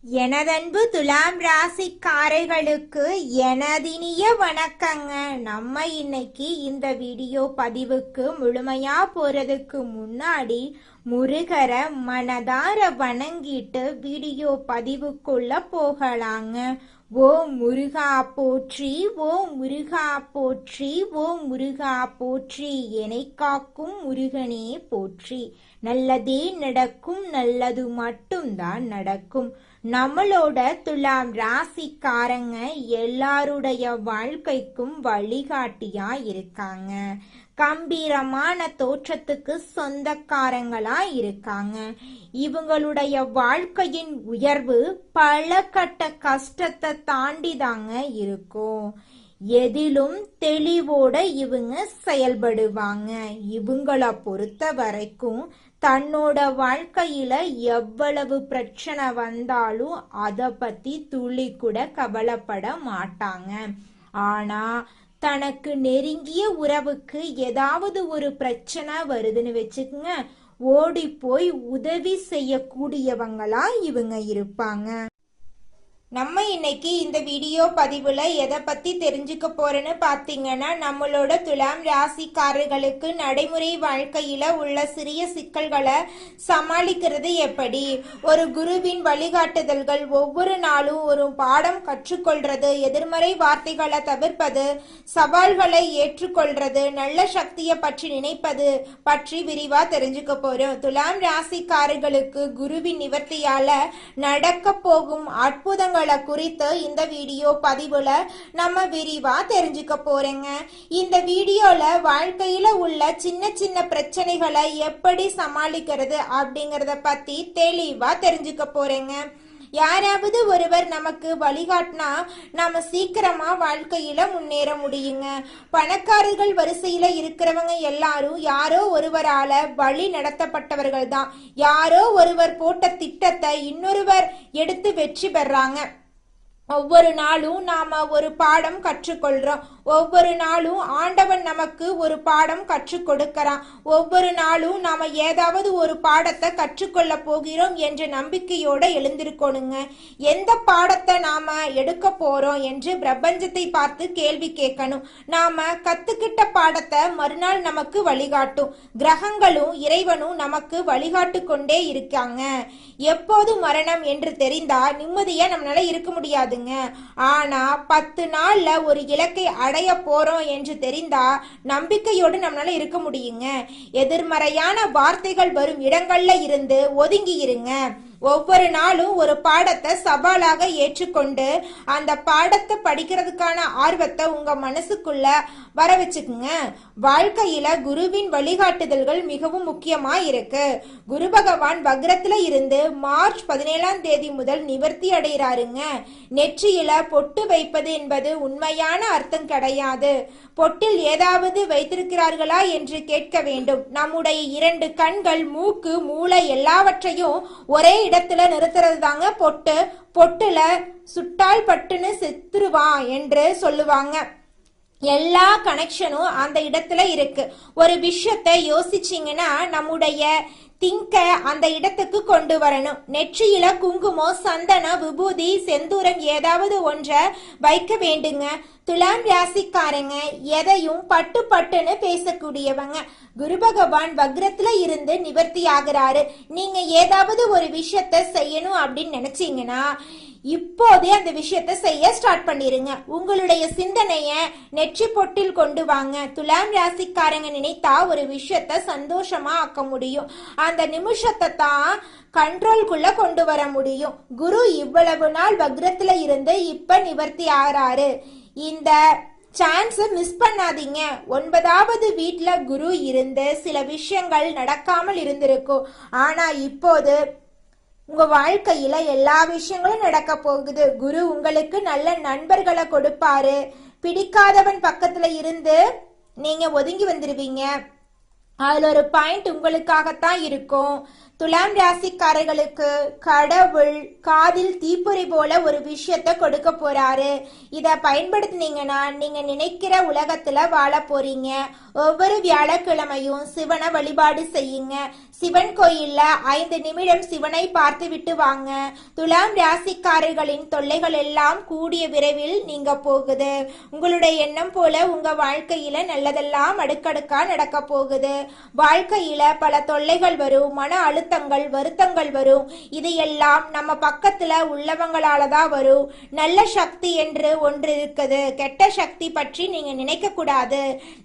எனதன்பு துலாம் ராசிக்காரர்களுக்கு எனதினிய வணக்கங்க. நம்ம இன்னைக்கு இந்த வீடியோ பதிவுக்கு முழுமையா போறதுக்கு முன்னாடி முருகரை மனதார வணங்கிட்டு வீடியோ பதிவுக்குள்ள போகலாங்க. ஓ முருகா போற்றி, ஓ முருகா போற்றி, ஓ முருகா போற்றி, என்னை காக்கும் முருகனே போற்றி. நல்லதே நடக்கும், நல்லது மட்டும்தான் நடக்கும். நம்மளோட துலாம் ராசிக்காரங்க எல்லாருடைய வாழ்க்கைக்கும் வழிகாட்டியா இருக்காங்க. கம்பீரமான தோற்றத்துக்கு சொந்தக்காரங்களா இருக்காங்க. இவங்களுடைய வாழ்க்கையின் உயர்வு பல கட்ட கஷ்டத்தை தாண்டி தாங்க இருக்கும். எதிலும் தெளிவோட இவங்க செயல்படுவாங்க. இவங்கள பொறுத்த வரைக்கும் தன்னோட வாழ்க்கையில எவ்வளவு பிரச்சனை வந்தாலும் அத பத்தி துளி கூட கவலைப்பட மாட்டாங்க. ஆனா தனக்கு நெருங்கிய உறவுக்கு ஏதாவது ஒரு பிரச்சனை வருதுன்னு வச்சுக்கோங்க, ஓடி போய் உதவி செய்யக்கூடியவங்களா இவங்க இருப்பாங்க. நம்ம இன்னைக்கு இந்த வீடியோ பதிவுல எதை பத்தி தெரிஞ்சுக்க போறேன்னு பாத்தீங்கன்னா, நம்மளோட துலாம் ராசிக்காரர்களுக்கு நடைமுறை வாழ்க்கையில உள்ள சிறிய சிக்கல்களை சமாளிக்கிறது எப்படி, ஒரு குருவின் வழிகாட்டுதல்கள், ஒவ்வொரு நாளும் ஒரு பாடம் கற்றுக்கொள்றது, எதிர்மறை வார்த்தைகளை தவிர்ப்பது, சவால்களை ஏற்றுக்கொள்றது, நல்ல சக்தியை பற்றி நினைப்பது பற்றி விரிவா தெரிஞ்சுக்க போறோம். துலாம் ராசிக்காரர்களுக்கு குருவின் நிவர்த்தியால நடக்க போகும் அற்புதங்கள் குறித்து இந்த வீடியோ பதிவுல நம்ம விரிவா தெரிஞ்சுக்க போறேங்க. இந்த வீடியோல வாழ்க்கையில உள்ள சின்ன சின்ன பிரச்சனைகளை எப்படி சமாளிக்கிறது அப்படிங்கறத பத்தி தெளிவா தெரிஞ்சுக்க போறேங்க. யாராவது ஒருவர் நமக்கு வழிகாட்டினா நாம சீக்கிரமா வாழ்க்கையில முன்னேற முடியுங்க. பணக்காரர்கள் வரிசையில இருக்கிறவங்க எல்லாரும் யாரோ ஒருவரால வழி நடத்தப்பட்டவர்கள் தான். யாரோ ஒருவர் போட்ட திட்டத்தை இன்னொருவர் எடுத்து வெற்றி பெறாங்க. ஒவ்வொரு நாளும் நாம ஒரு பாடம் கற்றுக்கொள்றோம். ஒவ்வொரு நாளும் ஆண்டவன் நமக்கு ஒரு பாடம் கற்றுக் கொடுக்கிறான். ஒவ்வொரு நாளும் நாம ஏதாவது ஒரு பாடத்தை கற்றுக்கொள்ள போகிறோம் என்ற நம்பிக்கையோட எழுந்திருக்கணுங்க. எந்த பாடத்தை நாம எடுக்க போறோம் என்று பிரபஞ்சத்தை பார்த்து கேள்வி கேட்கணும். நாம கத்துக்கிட்ட பாடத்தை மறுநாள் நமக்கு வழிகாட்டும். கிரகங்களும் இறைவனும் நமக்கு வழிகாட்டு கொண்டே இருக்காங்க. எப்போது மரணம் என்று தெரிந்தா நிம்மதியா நம்மளால இருக்க முடியாது. ஆனா 10 நாள்ல ஒரு இலக்கை அடைய போறோம் என்று தெரிந்தா நம்பிக்கையோடு நம்மளால இருக்க முடியுங்க. எதிர்மறையான வார்த்தைகள் வரும் இடங்கள்ல இருந்து ஒதுங்கி இருங்க. ஒவ்வொரு நாளும் ஒரு பாடத்தை சவாலாக ஏற்றுக்கொண்டு அந்த பாடத்தை படிக்கிறதுக்கான ஆர்வத்தை உங்க மனசுக்குள்ள வர வச்சுக்குங்க. வாழ்க்கையில குருவின் வழிகாட்டுதல்கள் மிகவும் முக்கியமா இருக்கு. குரு பகவான் வக்ரத்துல இருந்து மார்ச் 17ஆம் தேதி முதல் நிவர்த்தி அடைகிறாருங்க. நெற்றியில பொட்டு வைப்பது என்பது உண்மையான அர்த்தம் கிடையாது. பொட்டில் ஏதாவது வைத்திருக்கிறார்களா என்று கேட்க வேண்டும். நம்முடைய 2 கண்கள், மூக்கு, மூளை எல்லாவற்றையும் ஒரே இடத்துல நிறுத்துறது தாங்க பொட்டு. பொட்டுல சுட்டால் பட்டுன்னு செத்துருவான் என்று சொல்லுவாங்க. எல்லா கனெக்ஷனும் அந்த இடத்துல இருக்கு. ஒரு விஷயத்தை யோசிச்சீங்கன்னா நம்முடைய திங்க அந்த இடத்துக்கு கொண்டு வரணும். நெற்றியில குங்குமம், சந்தனம், விபூதி, செந்தூரம் ஏதாவது ஒன்றை வைக்க வேண்டுங்க. துலாம் ராசிக்காரங்க எதையும் பட்டு பட்டுன்னு பேசக்கூடியவங்க. குரு பகவான் வக்ரத்துல இருந்து நிவர்த்தி ஆகிறாரு. நீங்க ஏதாவது ஒரு விஷயத்த செய்யணும் அப்படின்னு நினைச்சீங்கன்னா இப்போதே அந்த விஷயத்த செய்ய ஸ்டார்ட் பண்ணிருங்க. உங்களுடைய சிந்தனைய நெற்றி பொட்டில் கொண்டு வாங்க. துலாம் ராசிக்காரங்க நினைத்தா ஒரு விஷயத்த சந்தோஷமா ஆக்க முடியும். அந்த நிமிஷத்தை தான் கண்ட்ரோல்குள்ள கொண்டு வர முடியும். குரு இவ்வளவு நாள் வக்ரத்துல இருந்து இப்ப நிவர்த்தி ஆகிறாரு. இந்த சான்ஸ் மிஸ் பண்ணாதீங்க. 9வது வீட்டுல குரு இருந்து சில விஷயங்கள் நடக்காமல் இருந்திருக்கும். ஆனா இப்போது உங்க வாழ்க்கையில எல்லா விஷயங்களும் நடக்க போகுது. குரு உங்களுக்கு நல்ல நண்பர்களை கொடுப்பாரு. பிடிக்காதவன் பக்கத்துல இருந்து நீங்க ஒதுங்கி வந்துருவீங்க. அதுல ஒரு பாயிண்ட் உங்களுக்காகத்தான் இருக்கும். துலாம் ராசிக்காரர்களுக்கு கடவுள் காதில் தீப்பொறி போல ஒரு விஷயத்த கொடுக்க போறாரு. இத பயன்படுத்தினீங்கன்னா நீங்க நினைக்கிற உலகத்துல வாழ போறீங்க. ஒவ்வொரு வியாழக்கிழமையும் சிவனை வழிபாடு செய்யுங்க. சிவன் கோயில்ல 5 நிமிடம் சிவனை பார்த்து விட்டு வாங்க. துலாம் ராசிக்காரர்களின் தொல்லைகள் எல்லாம் கூடிய விரைவில் நீங்க போகுது. உங்களுடைய எண்ணம் போல உங்க வாழ்க்கையில நல்லதெல்லாம் அடுக்கடுக்கா நடக்க போகுது. வாழ்க்கையில பல தொல்லைகள் வரும், மன அழுத்தங்கள் வருத்தங்கள் வரும். இது எல்லாம் நம்ம பக்கத்துல உள்ளவங்களால தான் வரும். நல்ல சக்தி என்று ஒன்று இருக்குது. கெட்ட சக்தி பற்றி நீங்க நினைக்க கூடாது.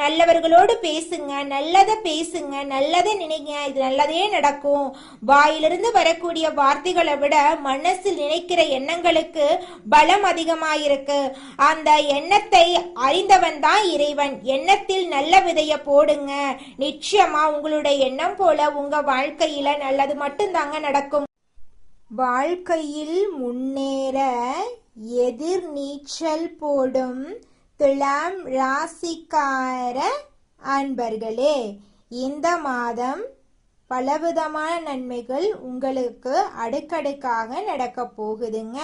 நல்லவர்களோடு பேசுங்க, நல்லதை பேசுங்க, நல்லதை நினைங்க. இது நல்லதே நடக்கும். வாயிலிருந்து வரக்கூடிய வார்த்தைகளை விட மனசில் நினைக்கிற எண்ணங்களுக்கு பலம் அதிகமாயிருக்கு. அந்த எண்ணத்தை அறிந்தவன் தான் இறைவன். எண்ணத்தில் நல்ல விதைய போடுங்க. நிச்சயமா உங்களுடைய எண்ணம் போல உங்க வாழ்க்கையில நல்லது மட்டும்தாங்க நடக்கும். வாழ்க்கையில் முன்னேற எதிர் நீச்சல் போடும் துலாம் ராசிக்கார அன்பர்களே, இந்த மாதம் பலவிதமான நன்மைகள் உங்களுக்கு அடுக்கடுக்காக நடக்க போகுதுங்க.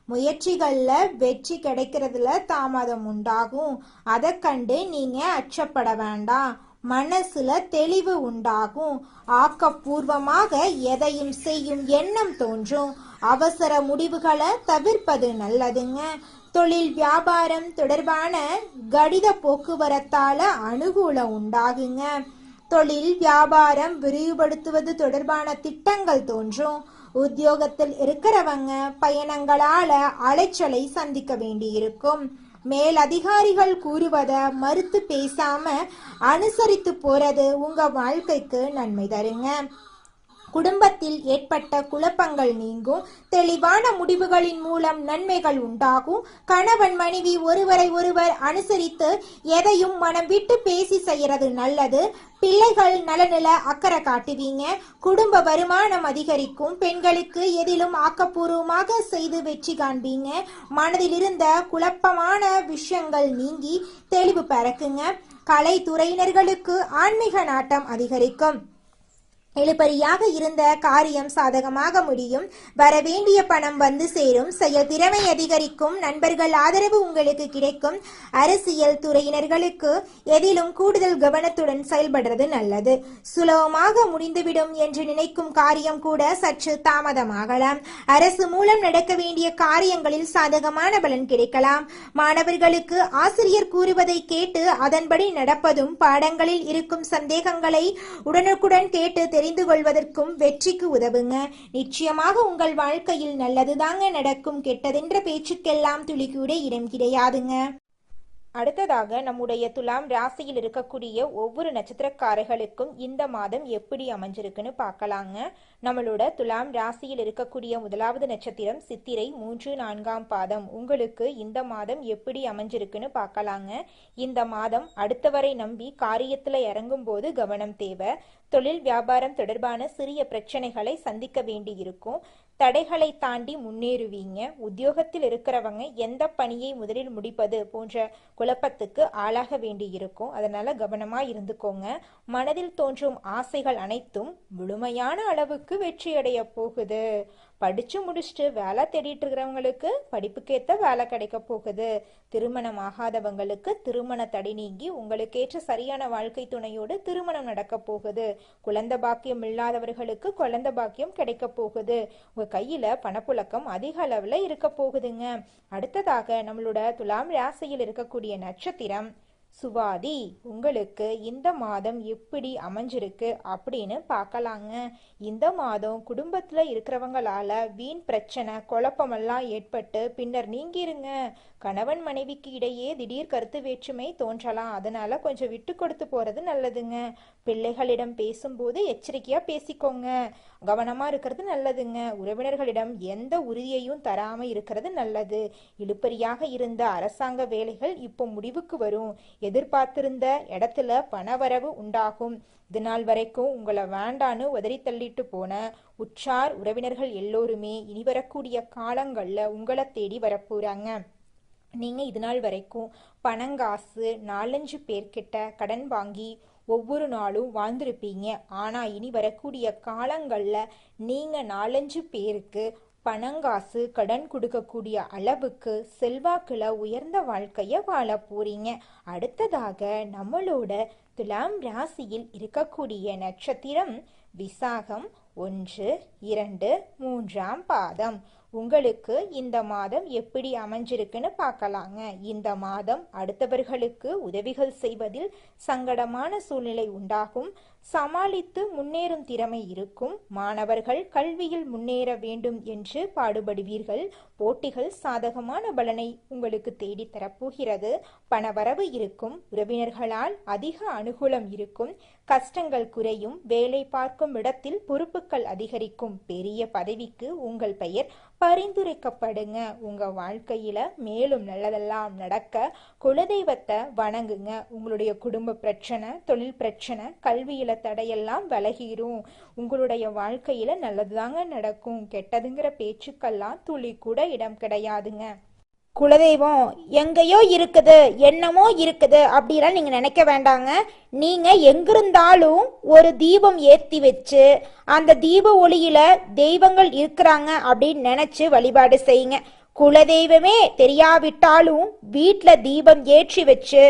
முயற்சிகள்ல வெற்றி கிடைக்கிறதுல தாமதம் உண்டாகும். அதை கண்டு நீங்க அச்சப்பட வேண்டாம். மனசுல தெளிவு உண்டாகும். ஆக்கப்பூர்வமாக எதையும் செய்யும் எண்ணம் தோன்றும். அவசர முடிவுகளை தவிர்ப்பது நல்லதுங்க. தொழில் வியாபாரம் தொடர்பான கடித போக்குவரத்தால அனுகூலம் உண்டாகுங்க. தொழில் வியாபாரம் விரிவுபடுத்துவது தொடர்பான திட்டங்கள் தோன்றும். உத்தியோகத்தில் இருக்கிறவங்க பயணங்களால அலைச்சலை சந்திக்க வேண்டியிருக்கும். மேல் அதிகாரிகள் கூறுவதை மறுத்து பேசாம அனுசரித்து போறது உங்க வாழ்க்கைக்கு நன்மை தருங்க. குடும்பத்தில் ஏற்பட்ட குழப்பங்கள் நீங்கும். தெளிவான முடிவுகளின் மூலம் நன்மைகள் உண்டாகும். கணவன் மனைவி ஒருவரை ஒருவர் அனுசரித்து எதையும் மனம் விட்டு பேசி செய்யறது நல்லது. பிள்ளைகள் நலனில அக்கறை காட்டுவீங்க. குடும்ப வருமானம் அதிகரிக்கும். பெண்களுக்கு எதிலும் ஆக்கப்பூர்வமாக செய்து வெற்றி காண்பீங்க. மனதில் இருந்த குழப்பமான விஷயங்கள் நீங்கி தெளிவு பிறக்குங்க. கலைத்துறையினர்களுக்கு ஆன்மீக நாட்டம் அதிகரிக்கும். இழுபறியாக இருந்த காரியம் சாதகமாக முடியும். வரவேண்டிய பணம் வந்து சேரும். செயல் திறமை அதிகரிக்கும். நண்பர்கள் ஆதரவு உங்களுக்கு கிடைக்கும். அரசியல் துறையினர்களுக்கு எதிலும் கூடுதல் கவனத்துடன் செயல்படுறது நல்லது. சுலபமாக முடிந்துவிடும் என்று நினைக்கும் காரியம் கூட சற்று தாமதமாகலாம். அரசு மூலம் நடக்க வேண்டிய காரியங்களில் சாதகமான பலன் கிடைக்கலாம். மாணவர்களுக்கு ஆசிரியர் கூறுவதை கேட்டு அதன்படி நடப்பதும், பாடங்களில் இருக்கும் சந்தேகங்களை உடனுக்குடன் கேட்டு தெரிந்து கொள்வதற்கும் வெற்றிக்கு உதவுங்க. நிச்சயமாக உங்கள் வாழ்க்கையில் நல்லதுதாங்க நடக்கும். கெட்டதென்ற பேச்சுக்கெல்லாம் துளி கூட இடம் கிடையாதுங்க. அடுத்ததாக நம்முடைய துலாம் ராசியில் இருக்கக்கூடிய ஒவ்வொரு நட்சத்திரக்காரர்களுக்கும் இந்த மாதம் எப்படி அமைஞ்சிருக்குன்னு பார்க்கலாங்க. நம்மளோட துலாம் ராசியில் இருக்கக்கூடிய முதலாவது நட்சத்திரம் சித்திரை 3, 4ஆம் பாதம். உங்களுக்கு இந்த மாதம் எப்படி அமைஞ்சிருக்குன்னு பார்க்கலாங்க. இந்த மாதம் அடுத்தவரை நம்பி காரியத்துல இறங்கும் போது கவனம் தேவை. தொழில் வியாபாரம் தொடர்பான சிறிய பிரச்சனைகளை சந்திக்க வேண்டி இருக்கும். தடைகளை தாண்டி முன்னேறுவீங்க. உத்தியோகத்தில் இருக்கிறவங்க எந்த பணியை முதலில் முடிப்பது போன்ற குழப்பத்துக்கு ஆளாக வேண்டி இருக்கும். அதனால கவனமா இருந்துக்கோங்க. மனதில் தோன்றும் ஆசைகள் அனைத்தும் முழுமையான அளவுக்கு வெற்றியடைய போகுது. படிச்சு முடிச்சுட்டு வேலை தேடிட்டு இருக்கிறவங்களுக்கு படிப்புக்கேற்ற வேலை கிடைக்க போகுது. திருமணம் ஆகாதவங்களுக்கு திருமண தடை நீங்கி உங்களுக்கேற்ற சரியான வாழ்க்கை துணையோடு திருமணம் நடக்க போகுது. குழந்தை பாக்கியம் இல்லாதவர்களுக்கு குழந்தை பாக்கியம் கிடைக்க போகுது. உங்க கையில பணப்புழக்கம் அதிக அளவுல இருக்க போகுதுங்க. அடுத்ததாக நம்மளோட துலாம் ராசியில் இருக்கக்கூடிய நட்சத்திரம் சுவாதி. உங்களுக்கு இந்த மாதம் எப்படி அமைஞ்சிருக்கு அப்படின்னு பார்க்கலாங்க. இந்த மாதம் குடும்பத்துல இருக்கிறவங்களால வீண் பிரச்சனை குழப்பமெல்லாம் ஏற்பட்டு பின்னர் நீங்கிருங்க. கணவன் மனைவிக்கு இடையே திடீர் கருத்து வேற்றுமை தோன்றலாம். அதனால கொஞ்சம் விட்டு கொடுத்து போறது நல்லதுங்க. பிள்ளைகளிடம் பேசும்போது எச்சரிக்கையா பேசிக்கோங்க. கவனமா இருக்கிறது நல்லதுங்க. உறவினர்களிடம் எந்த உறுதியையும் தராம இருக்கிறது நல்லது. இழுபறியாக இருந்த அரசாங்க வேலைகள் இப்போ முடிவுக்கு வரும். எதிர்பார்த்திருந்த இடத்துல பணவரவு உண்டாகும். இதுநாள் வரைக்கும் உங்களை வேண்டான்னு உதறி தள்ளிட்டு போன உற்றார் உறவினர்கள் எல்லோருமே இனி வரக்கூடிய காலங்கள்ல உங்களை தேடி வரப்போறாங்க. நீங்க இதுநாள் வரைக்கும் பணங்காசு 4-5 பேர்கிட்ட கடன் வாங்கி ஒவ்வொரு நாளும் வாழ்ந்திருப்பீங்க. ஆனா இனி வரக்கூடிய காலங்கள்ல நீங்க 4-5 பேருக்கு பணங்காசு கடன் கொடுக்கக்கூடிய அளவுக்கு செல்வாக்குல உயர்ந்த வாழ்க்கைய வாழ போறீங்க. அடுத்ததாக நம்மளோட துலாம் ராசியில் இருக்கக்கூடிய நட்சத்திரம் விசாகம் 1, 2, 3ஆம் பாதம். உங்களுக்கு இந்த மாதம் எப்படி அமைஞ்சிருக்குன்னு பார்க்கலாங்க. இந்த மாதம் அடுத்தவர்களுக்கு உதவிகள் செய்வதில் சங்கடமான சூழ்நிலை உண்டாகும். சமாளித்து முன்னேறும் திறமை இருக்கும். மாணவர்கள் கல்வியில் முன்னேற வேண்டும் என்று பாடுபடுவீர்கள். போட்டிகள் சாதகமான பலனை உங்களுக்கு தேடி தரப்போகிறது. பணவரவு இருக்கும். உறவினர்களால் அதிக அனுகூலம் இருக்கும். கஷ்டங்கள் குறையும். வேலை பார்க்கும் இடத்தில் பொறுப்புகள் அதிகரிக்கும். பெரிய பதவிக்கு உங்கள் பெயர் பரிந்துரைக்கப்படுங்க. உங்க வாழ்க்கையில மேலும் நல்லதெல்லாம் நடக்க குலதெய்வத்தை வணங்குங்க. உங்களுடைய குடும்ப பிரச்சனை, தொழில் பிரச்சனை, கல்வியில தடையெல்லாம் விலகிரும். உங்களுடைய வாழ்க்கையில நல்லதுதாங்க நடக்கும். கெட்டதுங்கிற பேச்சுக்கெல்லாம் துளி கூட இடம் கிடையாதுங்க. குலதெய்வம் எங்கேயோ இருக்குது, என்னமோ இருக்குது அப்படிலாம் நீங்க நினைக்க வேண்டாங்க. நீங்க எங்கிருந்தாலும் ஒரு தீபம் ஏற்றி வச்சு அந்த தீப ஒளியில தெய்வங்கள் இருக்கிறாங்க அப்படின்னு நினைச்சு வழிபாடு செய்யுங்க. குலதெய்வமே தெரியாவிட்டாலும் வீட்டில் தீபம் ஏற்றி வச்சு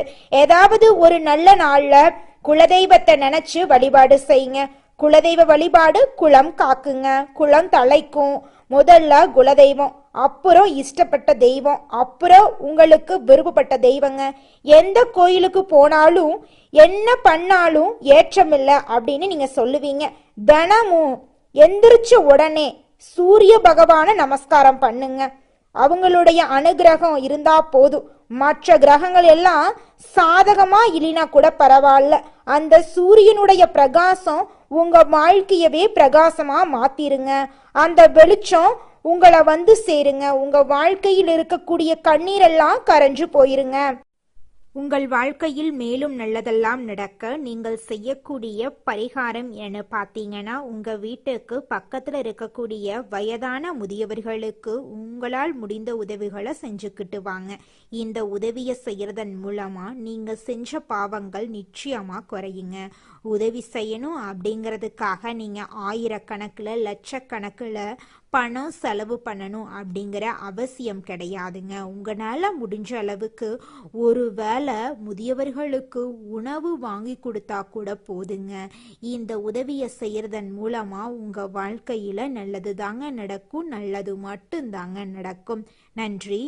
ஏதாவது ஒரு நல்ல நாள்ல குலதெய்வத்தை நினைச்சு வழிபாடு செய்யுங்க. குலதெய்வ வழிபாடு குலம் காக்குங்க, குலம் தலைக்கும். முதல்ல குலதெய்வம், அப்புறம் இஷ்டப்பட்ட தெய்வம், அப்புறம் உங்களுக்கு விருப்பப்பட்ட தெய்வங்க. எந்த கோயிலுக்கு போனாலும் என்ன பண்ணாலும் ஏற்றமில்லை அப்படின்னு நீங்க சொல்லுவீங்க. தினமும் எந்திரிச்ச உடனே சூரிய பகவான நமஸ்காரம் பண்ணுங்க. அவங்களுடைய அனுகிரகம் இருந்தா போதும். மற்ற கிரகங்கள் எல்லாம் சாதகமா இல்லைனா கூட பரவாயில்ல. அந்த சூரியனுடைய பிரகாசம் உங்க வாழ்க்கையவே பிரகாசமா மாத்திருங்க. அந்த வெளிச்சம் உங்களை வந்து சேருங்க. உங்க வாழ்க்கையில் இருக்கக்கூடிய கண்ணீரெல்லாம் கரைஞ்சு போயிருங்க. உங்கள் வாழ்க்கையில் மேலும் நல்லதெல்லாம் நடக்க நீங்கள் செய்யக்கூடிய பரிகாரம் என்ன பார்த்தீங்கன்னா, உங்கள் வீட்டுக்கு பக்கத்தில் இருக்கக்கூடிய வயதான முதியவர்களுக்கு உங்களால் முடிந்த உதவிகளை செஞ்சுக்கிட்டு வாங்க. இந்த உதவியை செய்யறதன் மூலமாக நீங்கள் செஞ்ச பாவங்கள் நிச்சயமாக குறையுங்க. உதவி செய்யணும் அப்படிங்கிறதுக்காக நீங்கள் ஆயிரக்கணக்கில் லட்சக்கணக்கில் பணம் செலவு பண்ணணும் அப்படிங்கிற அவசியம் கிடையாதுங்க. உங்களால் முடிஞ்ச அளவுக்கு ஒரு வேளை முதியவர்களுக்கு உணவு வாங்கி கொடுத்தா கூட போதுங்க. இந்த உதவியை செய்யறதன் மூலமா உங்க வாழ்க்கையில நல்லது தாங்க நடக்கும். நல்லது மட்டும் தாங்க நடக்கும். நன்றி.